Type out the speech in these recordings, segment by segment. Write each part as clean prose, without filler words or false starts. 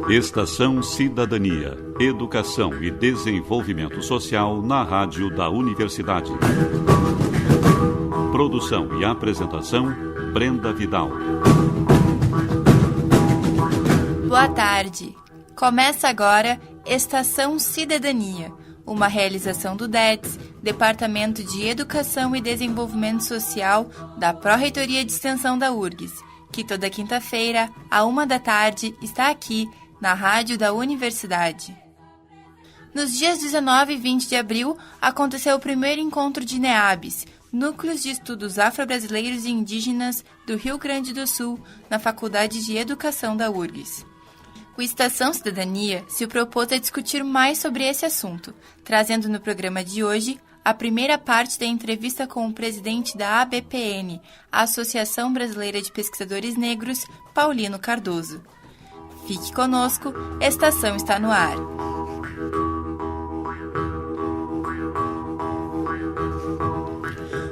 Estação Cidadania, Educação e Desenvolvimento Social na Rádio da Universidade. Produção e apresentação, Brenda Vidal. Boa tarde. Começa agora Estação Cidadania, uma realização do DETS, Departamento de Educação e Desenvolvimento Social da Pró-Reitoria de Extensão da URGS, que toda quinta-feira, à 13h, está aqui na Rádio da Universidade. Nos dias 19 e 20 de abril, aconteceu o primeiro encontro de NEABs, Núcleos de Estudos Afro-Brasileiros e Indígenas do Rio Grande do Sul, na Faculdade de Educação da URGS. O Estação Cidadania se propôs a discutir mais sobre esse assunto, trazendo no programa de hoje a primeira parte da entrevista com o presidente da ABPN, a Associação Brasileira de Pesquisadores Negros, Paulino Cardoso. Fique conosco, Estação está no ar.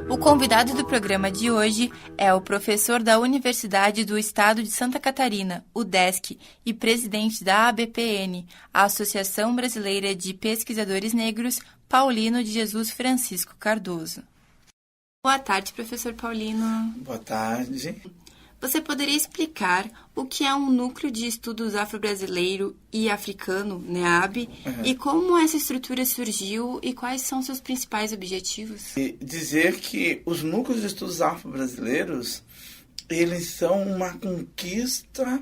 O convidado do programa de hoje é o professor da Universidade do Estado de Santa Catarina, UDESC, e presidente da ABPN, a Associação Brasileira de Pesquisadores Negros, Paulino de Jesus Francisco Cardoso. Boa tarde, professor Paulino. Boa tarde. Você poderia explicar o que é um Núcleo de Estudos Afro-Brasileiro e Africano, NEAB, e como essa estrutura surgiu e quais são seus principais objetivos? E dizer que os Núcleos de Estudos Afro-Brasileiros, eles são uma conquista,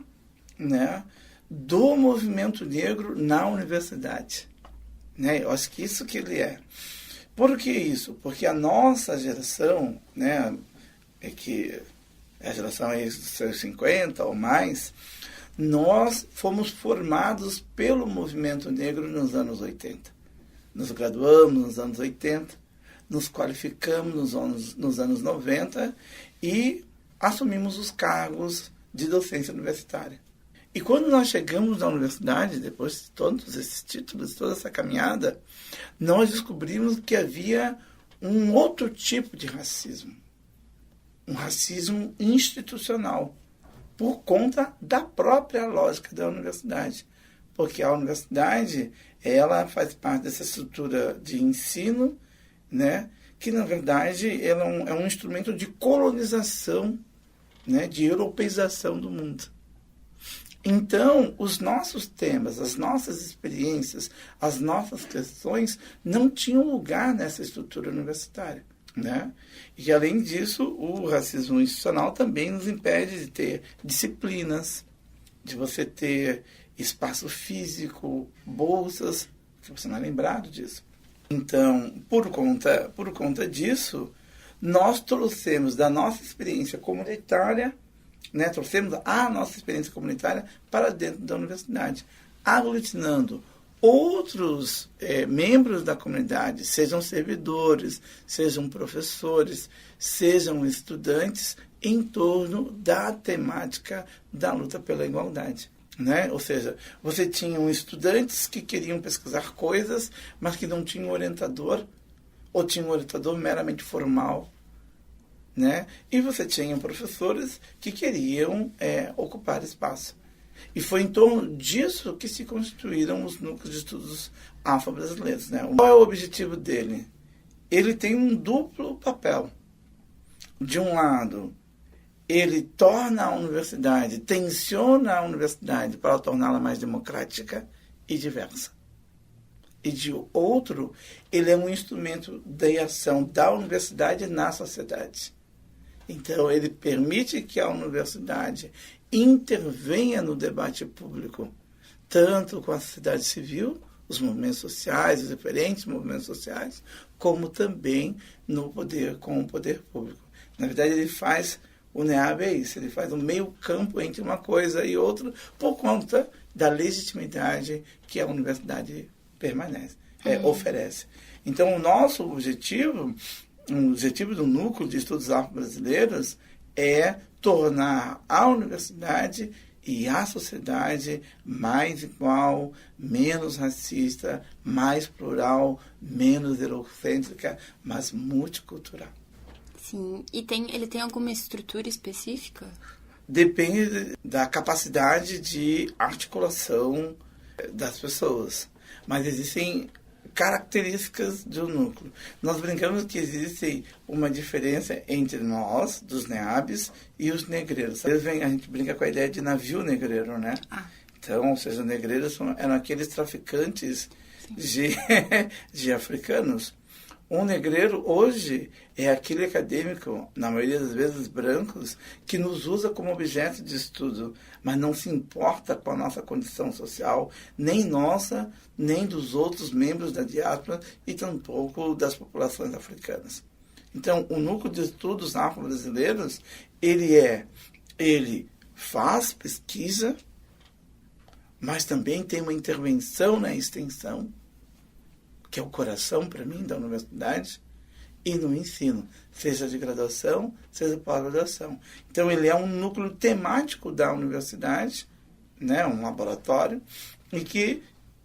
né, do movimento negro na universidade. Né? Eu acho que isso que ele é. Por que isso? Porque a nossa geração, né, é que a geração aí dos seus 50 ou mais, nós fomos formados pelo movimento negro nos anos 80. Nos graduamos nos anos 80, nos qualificamos nos anos 90 e assumimos os cargos de docência universitária. E quando nós chegamos na universidade, depois de todos esses títulos, toda essa caminhada, nós descobrimos que havia um outro tipo de racismo. Um racismo institucional, por conta da própria lógica da universidade. Porque a universidade, ela faz parte dessa estrutura de ensino, né, que, na verdade, ela é um instrumento de colonização, né, de europeização do mundo. Então, os nossos temas, as nossas experiências, as nossas questões não tinham lugar nessa estrutura universitária. Né? E, além disso, o racismo institucional também nos impede de ter disciplinas, de você ter espaço físico, bolsas, que você não é lembrado disso. Então, por conta disso, nós trouxemos da nossa experiência comunitária, né, trouxemos a nossa experiência comunitária para dentro da universidade, aglutinando outros membros da comunidade, sejam servidores, sejam professores, sejam estudantes, em torno da temática da luta pela igualdade. Né? Ou seja, você tinha estudantes que queriam pesquisar coisas, mas que não tinham orientador, ou tinham um orientador meramente formal. Né? E você tinha professores que queriam ocupar espaço. E foi em torno disso que se constituíram os núcleos de estudos afro-brasileiros. Né? Qual é o objetivo dele? Ele tem um duplo papel. De um lado, ele torna a universidade, tensiona a universidade para torná-la mais democrática e diversa. E de outro, ele é um instrumento de ação da universidade na sociedade. Então, ele permite que a universidade intervenha no debate público, tanto com a sociedade civil, os movimentos sociais, os diferentes movimentos sociais, como também com o poder público. Na verdade, ele faz, o NEAB é isso, ele faz um meio campo entre uma coisa e outra, por conta da legitimidade que a universidade oferece. Então, o nosso objetivo, o objetivo do Núcleo de Estudos Afro-Brasileiros é tornar a universidade e a sociedade mais igual, menos racista, mais plural, menos eurocêntrica, mas multicultural. Sim, e ele tem alguma estrutura específica? depende da capacidade de articulação das pessoas. Mas existem características do núcleo. Nós brincamos que existe uma diferença entre nós, dos NEABs, e os negreiros. A gente brinca com a ideia de navio negreiro, né? Então, ou seja, os negreiros eram aqueles traficantes de africanos. Um negreiro, hoje, é aquele acadêmico, na maioria das vezes brancos, que nos usa como objeto de estudo, mas não se importa com a nossa condição social, nem nossa, nem dos outros membros da diáspora e tampouco das populações africanas. Então, o núcleo de estudos afro-brasileiros, ele faz pesquisa, mas também tem uma intervenção na extensão, que é o coração, para mim, da universidade, e no ensino, seja de graduação, seja pós-graduação. Então, ele é um núcleo temático da universidade, né, um laboratório, e que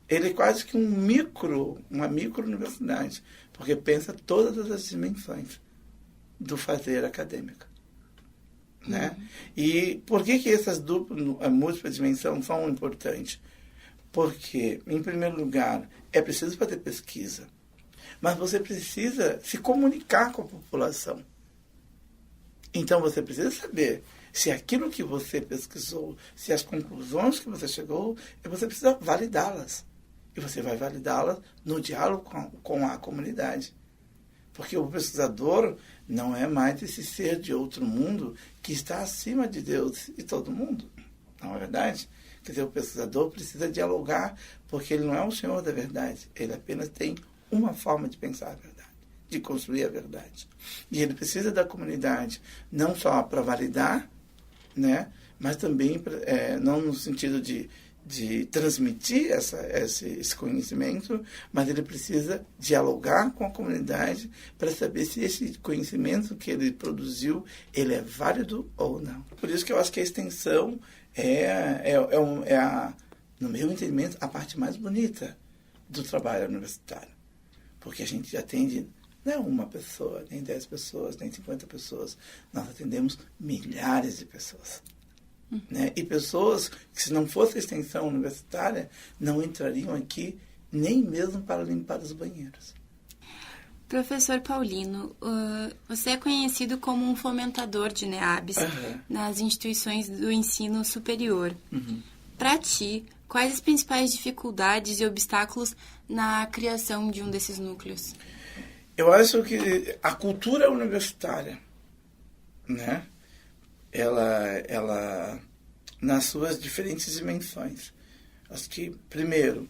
ele é quase que uma micro-universidade, porque pensa todas as dimensões do fazer acadêmico. Né? E por que essas múltiplas dimensões são importantes? Porque, em primeiro lugar, é preciso fazer pesquisa, mas você precisa se comunicar com a população. Então, você precisa saber se aquilo que você pesquisou, se as conclusões que você chegou, você precisa validá-las. E você vai validá-las no diálogo com a comunidade. Porque o pesquisador não é mais esse ser de outro mundo que está acima de Deus e todo mundo. Não é verdade? Quer dizer, o pesquisador precisa dialogar, porque ele não é o senhor da verdade. Ele apenas tem uma forma de pensar a verdade, de construir a verdade. E ele precisa da comunidade, não só para validar, né, mas também, não no sentido de transmitir esse conhecimento, mas ele precisa dialogar com a comunidade para saber se esse conhecimento que ele produziu, ele é válido ou não. Por isso que eu acho que a extensão no meu entendimento, a parte mais bonita do trabalho universitário. Porque a gente atende não uma pessoa, nem 10 pessoas, nem 50 pessoas. Nós atendemos milhares de pessoas. Né? E pessoas que, se não fosse a extensão universitária, não entrariam aqui nem mesmo para limpar os banheiros. Professor Paulino, você é conhecido como um fomentador de NEABs nas instituições do ensino superior. Para ti, quais as principais dificuldades e obstáculos na criação de um desses núcleos? Eu acho que a cultura universitária, né? Ela nas suas diferentes dimensões. Acho que, primeiro,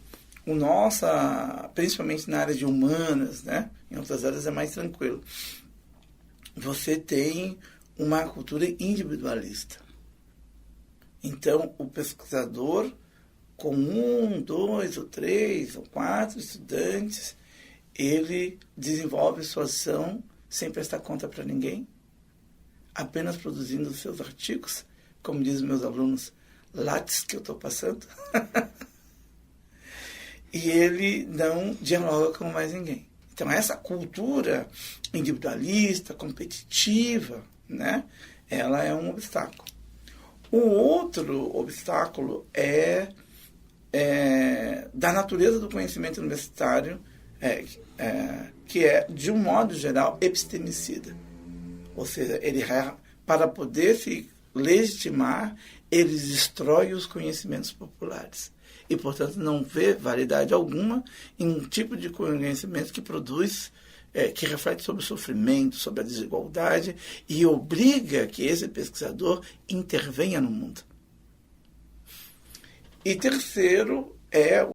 principalmente na área de humanas, né? Em outras áreas é mais tranquilo. Você tem uma cultura individualista. Então, o pesquisador, com 1, 2, ou 3, ou 4 estudantes, ele desenvolve sua ação sem prestar conta para ninguém, apenas produzindo os seus artigos, como dizem meus alunos, lattes que eu estou passando. E ele não dialoga com mais ninguém. Então, essa cultura individualista, competitiva, né, ela é um obstáculo. O outro obstáculo é da natureza do conhecimento universitário, que é, de um modo geral, epistemicida. Ou seja, para poder se legitimar, ele destrói os conhecimentos populares. E, portanto, não vê validade alguma em um tipo de conhecimento que produz, que reflete sobre o sofrimento, sobre a desigualdade, e obriga que esse pesquisador intervenha no mundo. E terceiro é